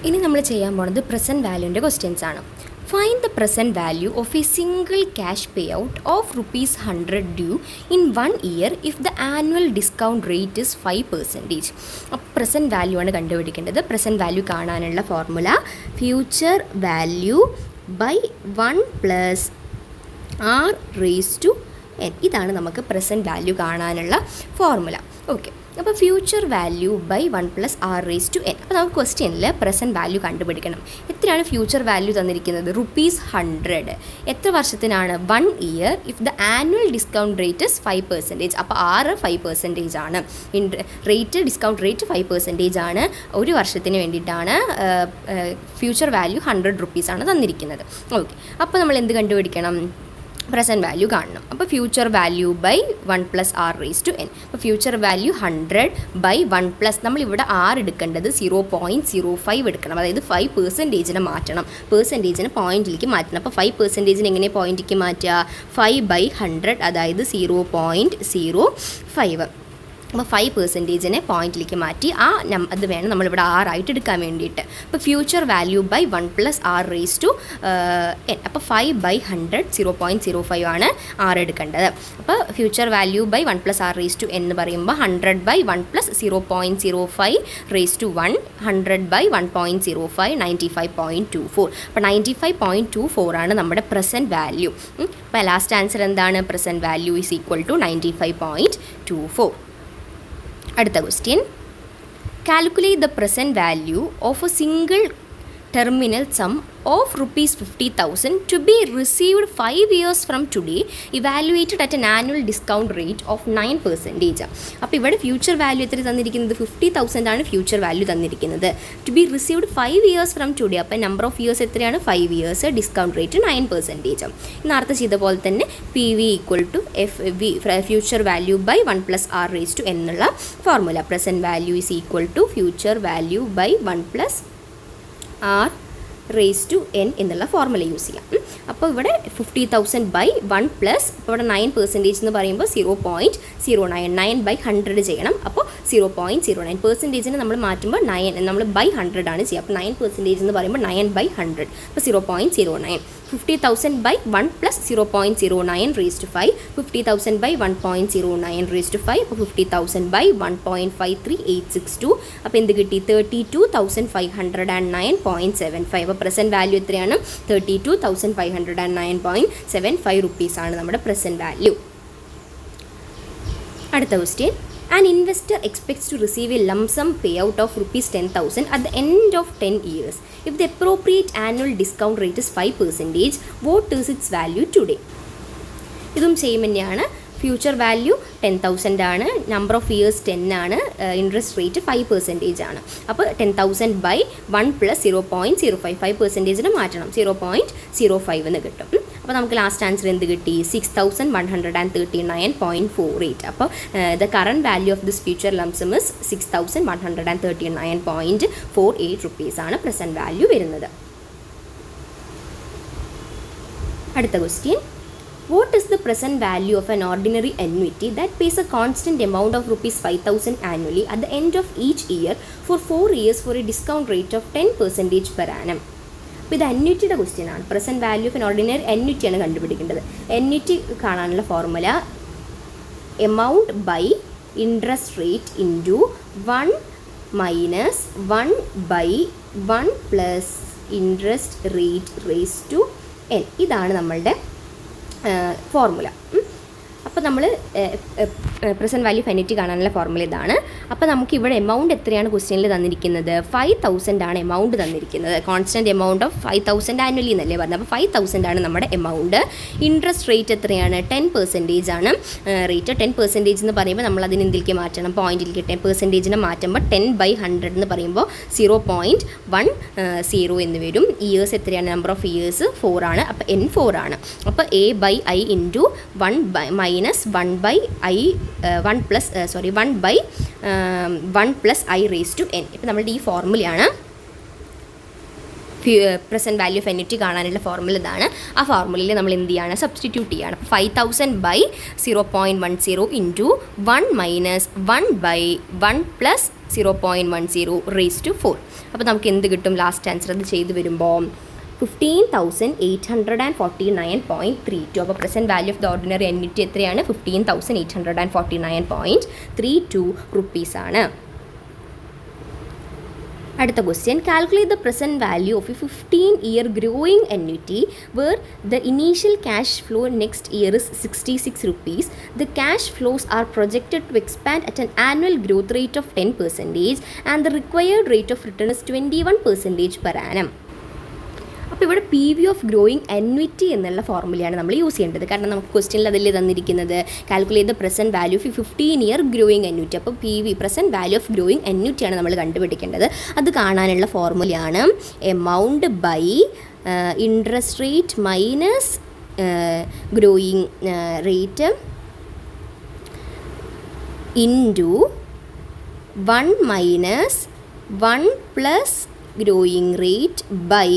ഇനി നമ്മൾ ചെയ്യാൻ പോകുന്നത് പ്രസൻറ്റ് വാല്യൂൻ്റെ ക്വസ്റ്റ്യൻസ് ആണ്. Find the present value of a single cash pay out of ₹100 due in 1 year if the annual discount rate is 5%. അപ്പോൾ present value ആണ് കണ്ടുപിടിക്കേണ്ടത്. പ്രസൻറ്റ് വാല്യൂ കാണാനുള്ള formula future value by 1 + r⁻n. ഇതാണ് നമുക്ക് present value കാണാനുള്ള formula. Okay, അപ്പോൾ future value by 1 + r⁻n. അപ്പോൾ നമുക്ക് ക്വസ്റ്റ്യനിൽ പ്രസൻറ്റ് വാല്യൂ കണ്ടുപിടിക്കണം. എത്രയാണ് ഫ്യൂച്ചർ വാല്യൂ തന്നിരിക്കുന്നത്? ₹100. എത്ര വർഷത്തിനാണ്? 1 year if the annual discount rate is 5%. അപ്പോൾ R 5% ആണ്. ഡിസ്കൗണ്ട് റേറ്റ് 5% ആണ്. ഒരു വർഷത്തിന് വേണ്ടിയിട്ടാണ് ഫ്യൂച്ചർ വാല്യൂ ₹100 ആണ് തന്നിരിക്കുന്നത്. ഓക്കെ, അപ്പോൾ നമ്മൾ എന്ത് കണ്ടുപിടിക്കണം? പ്രസൻറ്റ് വാല്യൂ കാണണം. അപ്പോൾ ഫ്യൂച്ചർ വാല്യൂ ബൈ 1 + r⁻n. അപ്പോൾ ഫ്യൂച്ചർ വാല്യൂ 100 ബൈ 1 + നമ്മളിവിടെ R എടുക്കേണ്ടത് 0.05 എടുക്കണം. അതായത് 5% മാറ്റണം. പെർസെൻറ്റേജിനെ പോയിൻറ്റിലേക്ക് മാറ്റണം. അപ്പോൾ 5% എങ്ങനെ പോയിൻറ്റിലേക്ക് മാറ്റുക? 5/100 അതായത് 0.05. അപ്പോൾ 5% പോയിൻറ്റിലേക്ക് മാറ്റി അത് വേണം നമ്മളിവിടെ R ആയിട്ട് എടുക്കാൻ വേണ്ടിയിട്ട്. അപ്പോൾ ഫ്യൂച്ചർ വാല്യൂ ബൈ 1 + r⁻n. അപ്പോൾ 5/100 0.05 ആണ് R എടുക്കേണ്ടത്. അപ്പോൾ ഫ്യൂച്ചർ വാല്യൂ ബൈ 1 + r⁻n എന്ന് പറയുമ്പോൾ 100/1 + 0.05⁻1 100/1.05 95.24. അപ്പോൾ 95.24 ആണ് നമ്മുടെ പ്രസൻറ്റ് വാല്യൂ. അപ്പോൾ ലാസ്റ്റ് ആൻസർ എന്താണ്? Present value is equal to 95.24. അടുത്ത question, calculate the present value of a single terminal sum of ₹50,000 to be received 5 years from today, evaluated at an annual discount rate of 9%. അപ്പോൾ ഇവിടെ future value എത്ര തന്നിരിക്കുന്നത്? 50,000 ആണ് future value തന്നിരിക്കുന്നത്. To be received 5 years from today. അപ്പോൾ number of years എത്രയാണ്? 5 years. Discount rate 9%. നേരത്തെ ചെയ്ത പോലെ തന്നെ PV = FV future value by 1 + r⁻n എന്നുള്ള formula. Present value is equal to future value by 1 + r⁻n എന്നുള്ള ഫോർമുല യൂസ് ചെയ്യാം. അപ്പോൾ ഇവിടെ 50,000 ബൈ 1 + ഇപ്പോൾ ഇവിടെ 9% എന്ന് പറയുമ്പോൾ 0.09 ചെയ്യണം. അപ്പോൾ 0.09% നമ്മൾ മാറ്റുമ്പോൾ 9 നമ്മൾ ബൈ 100 ആണ് ചെയ്യുക. അപ്പോൾ 9% എന്ന് പറയുമ്പോൾ 9/100. അപ്പോൾ 0.09. 50,000 ബൈ 1 + 0.09⁻5. 50,000 ബൈ 1.09⁻5. അപ്പോൾ 50,000 ബൈ 1.53862. അപ്പോൾ എന്ത് കിട്ടി? 32,509.75. അപ്പോൾ പ്രസൻറ്റ് വാല്യൂ എത്രയാണ്? 32,509.75 റുപ്പീസാണ് നമ്മുടെ പ്രസൻറ്റ് വാല്യൂ. അടുത്ത question, an investor expects to receive a lump sum payout of ₹10,000 at the end of 10 years. If the appropriate annual discount rate is 5%, what is its value today? ഇതും same തന്നെയാണ്. Future value 10,000 ആണ്. Number of years 10 ആണ്. Interest rate 5% ആണ്. അപ്പോൾ 10,000 by 1 + 0.05 5% മാറ്റണം. 0.05 എന്ന് കിട്ടും. അപ്പോൾ നമുക്ക് ലാസ്റ്റ് ആൻസർ എന്ത് കിട്ടി? 6,139.48. അപ്പോൾ the current value of this future lump sum is 6,139.48 റുപ്പീസാണ് പ്രസൻറ്റ് വാല്യൂ വരുന്നത്. അടുത്ത question, what is the present value of an ordinary annuity that pays a constant amount of ₹5,000 annually at the end of each year for 4 years for a discount rate of 10% per annum? അപ്പോൾ ഇത് അന്യൂറ്റിയുടെ question ആണ്. Present value of an ordinary അന്യൂറ്റിയാണ് കണ്ടുപിടിക്കേണ്ടത്. Annuity കാണാനുള്ള formula amount by interest rate into 1 - 1/1 + interest rate (n). ഇതാണ് നമ്മളുടെ formula. അപ്പോൾ നമ്മൾ പ്രസൻറ്റ് വാല്യൂ ഓഫ് അന്യൂറ്റി കാണാനുള്ള ഫോർമുല ഇതാണ്. അപ്പോൾ നമുക്ക് ഇവിടെ എമൗണ്ട് എത്രയാണ് ക്വസ്റ്റ്യനിൽ തന്നിരിക്കുന്നത്? 5,000 ആണ് എമൗണ്ട് തന്നിരിക്കുന്നത്. കോൺസ്റ്റൻറ്റ് എമൗണ്ട് ഓഫ് 5,000 ആനുവലി എന്നല്ലേ പറഞ്ഞത്. അപ്പോൾ 5,000 ആണ് നമ്മുടെ എമൗണ്ട്. ഇൻട്രസ്റ്റ് റേറ്റ് എത്രയാണ്? 10% ആണ് റേറ്റ്. 10% എന്ന് പറയുമ്പോൾ നമ്മൾ അതിന് എന്തിലേക്ക് മാറ്റണം? പോയിൻറ്റിലേക്ക് 10% മാറ്റുമ്പോൾ 10/100 എന്ന് പറയുമ്പോൾ 0.10 എന്ന് വരും. ഇയേഴ്സ് എത്രയാണ്? നമ്പർ ഓഫ് ഇയേഴ്സ് 4 ആണ്. അപ്പോൾ N4 ആണ്. അപ്പോൾ A/I ഇൻറ്റു 1 + i⁻n. ഇപ്പോൾ നമ്മളുടെ ഈ ഫോർമുലയാണ് പ്രസൻറ്റ് വാല്യൂ ഓഫ് അന്യൂറ്റി കാണാനുള്ള ഫോർമുല ഇതാണ്. ആ ഫോർമുലയിൽ നമ്മൾ എന്ത് ചെയ്യാണ്? സബ്സ്റ്റിറ്റ്യൂട്ട് ചെയ്യാണ്. അപ്പോൾ 5,000 ബൈ 0.10 ഇൻറ്റു 1 - 1/1 + 0.10 റേസ് ടു 4. അപ്പോൾ നമുക്ക് എന്ത് കിട്ടും? ലാസ്റ്റ് ആൻസർ അത് ചെയ്ത് വരുമ്പോൾ 15,849.32. അപ്പോൾ present value of the ordinary annuity എത്രയാണ്? 15,849.32 റുപ്പീസാണ്. അടുത്ത question, calculate the present value of A 15-year growing annuity where the initial cash flow next year is 66 rupees. The cash flows are projected to expand at an annual growth rate of 10% and the required rate of return is 21% per annum. അപ്പോൾ ഇവിടെ P V of growing അന്വിറ്റി എന്നുള്ള ഫോർമുലയാണ് നമ്മൾ use ചെയ്യേണ്ടത്. കാരണം നമുക്ക് ക്വസ്റ്റ്യനിൽ അതല്ലേ തന്നിരിക്കുന്നത്, calculate the present value of 15-year growing annuity. അപ്പോൾ P V present value of growing അന്വിറ്റിയാണ് നമ്മൾ കണ്ടുപിടിക്കേണ്ടത്. അത് കാണാനുള്ള ഫോർമുലയാണ് amount by interest rate minus growing rate into 1 minus 1 plus growing rate by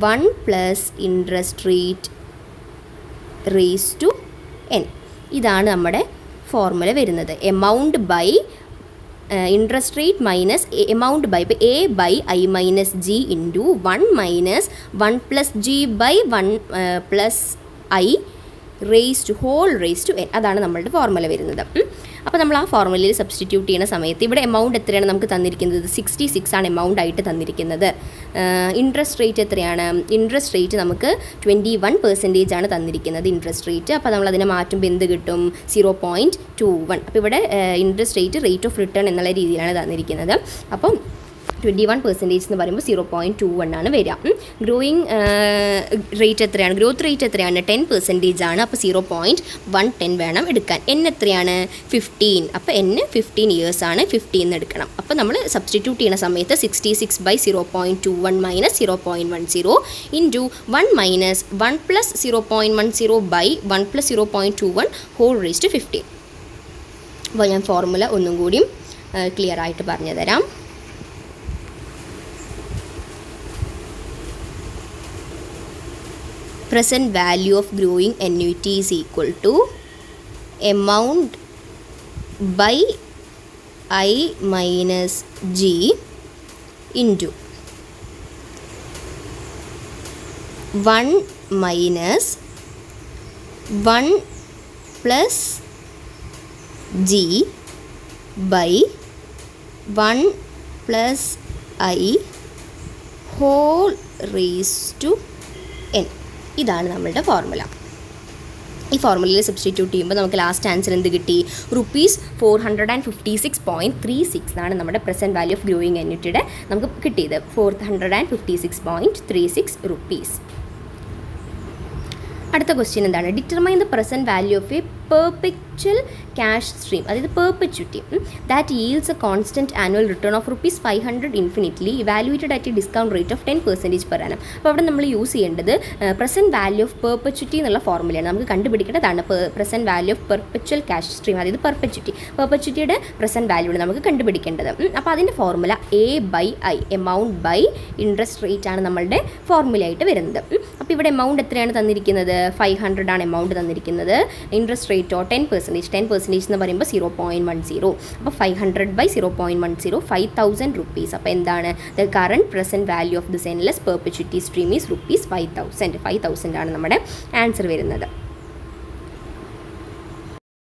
1 plus interest rate raise to n. ഇതാണ് നമ്മുടെ formula വരുന്നത്. Amount by interest rate minus amount by, ഇപ്പോൾ A by I minus G into 1 minus 1 plus G by 1 plus I raise to whole raise to n. അതാണ് നമ്മളുടെ formula വരുന്നത്. അപ്പോൾ നമ്മൾ ആ ഫോർമുലയിൽ സബ്സ്റ്റിറ്റ്യൂട്ട് ചെയ്യുന്ന സമയത്ത് ഇവിടെ എമൗണ്ട് എത്രയാണ് നമുക്ക് തന്നിരിക്കുന്നത്? 66 ആണ് എമൗണ്ട് ആയിട്ട് തന്നിരിക്കുന്നത്. ഇൻട്രസ്റ്റ് റേറ്റ് എത്രയാണ്? ഇൻട്രസ്റ്റ് റേറ്റ് നമുക്ക് 21% ആണ് തന്നിരിക്കുന്നത് ഇൻട്രസ്റ്റ് റേറ്റ്. അപ്പോൾ നമ്മൾ അതിനെ മാറ്റുമ്പോൾ എന്ത് കിട്ടും? 0.21. അപ്പോൾ ഇവിടെ ഇൻട്രസ്റ്റ് റേറ്റ് ഓഫ് റിട്ടേൺ എന്നുള്ള രീതിയിലാണ് തന്നിരിക്കുന്നത്. അപ്പം 21% എന്ന് പറയുമ്പോൾ 0.21 ആണ് വരിക. ഗ്രോയിങ് റേറ്റ് എത്രയാണ്? ഗ്രോത്ത് റേറ്റ് എത്രയാണ്? 10% ആണ്. അപ്പോൾ 0.110 വേണം എടുക്കാൻ. n എത്രയാണ്? 15. അപ്പോൾ n 15 years ആണ്. 15 എടുക്കണം. അപ്പോൾ നമ്മൾ സബ്സ്റ്റിറ്റ്യൂട്ട് ചെയ്യുന്ന സമയത്ത് 66 by 0.21 minus 0.10 into 1 minus 1 plus 0.10 by 1 plus 0.21 whole raise to 15. അപ്പോൾ ഞാൻ ഫോർമുല ഒന്നും കൂടിയും ക്ലിയർ ആയിട്ട് പറഞ്ഞു തരാം. Present value of growing annuity is equal to amount by I minus G into 1 minus 1 plus G by 1 plus I whole raised to n. ഇതാണ് നമ്മളുടെ formula. ഈ ഫോർമുലയിൽ സബ്സ്റ്റിറ്റ്യൂട്ട് ചെയ്യുമ്പോൾ നമുക്ക് ലാസ്റ്റ് ആൻസർ എന്ത് കിട്ടി? ₹456.36 ആണ് നമ്മുടെ പ്രസൻറ്റ് വാല്യൂ ഓഫ് ഗ്രോയിങ് അന്യൂറ്റിയുടെ നമുക്ക് കിട്ടിയത്. 456.36 rupees. അടുത്ത ക്വസ്റ്റ്യൻ എന്താണ്? Determine the present value of a perpetual cash stream, അതായത് perpetuity that yields a constant annual return of ₹500 infinitely evaluated at a discount rate of 10% per annum. അപ്പോൾ അവിടെ നമ്മൾ use ചെയ്യേണ്ടത് പ്രസൻറ്റ് വാല്യൂ ഓഫ് പെർപെച്വിറ്റി എന്നുള്ള ഫോർമുലയാണ്. നമുക്ക് കണ്ടുപിടിക്കേണ്ടതാണ് present value of perpetual cash stream, അതായത് പെർപെച്വിറ്റിയുടെ പ്രസൻറ്റ് വാല്യൂ ആണ് നമുക്ക് കണ്ടുപിടിക്കേണ്ടത്. അപ്പോൾ അതിൻ്റെ formula A by I, amount by interest rate ആണ് നമ്മളുടെ ഫോർമുല ആയിട്ട് വരുന്നത്. അപ്പോൾ ഇവിടെ എമൗണ്ട് എത്രയാണ് തന്നിരിക്കുന്നത്? 500 ആണ് എമൗണ്ട് തന്നിരിക്കുന്നത്. ഇൻട്രസ്റ്റ് റേറ്റോ 10% എന്ന് പറയുമ്പോൾ 0.10. അപ്പോൾ 500 ബൈ 0.10 5,000 rupees. അപ്പോൾ എന്താണ്? The current present value of this endless perpetuity stream is ₹5,000 ആണ് നമ്മുടെ ആൻസർ വരുന്നത്.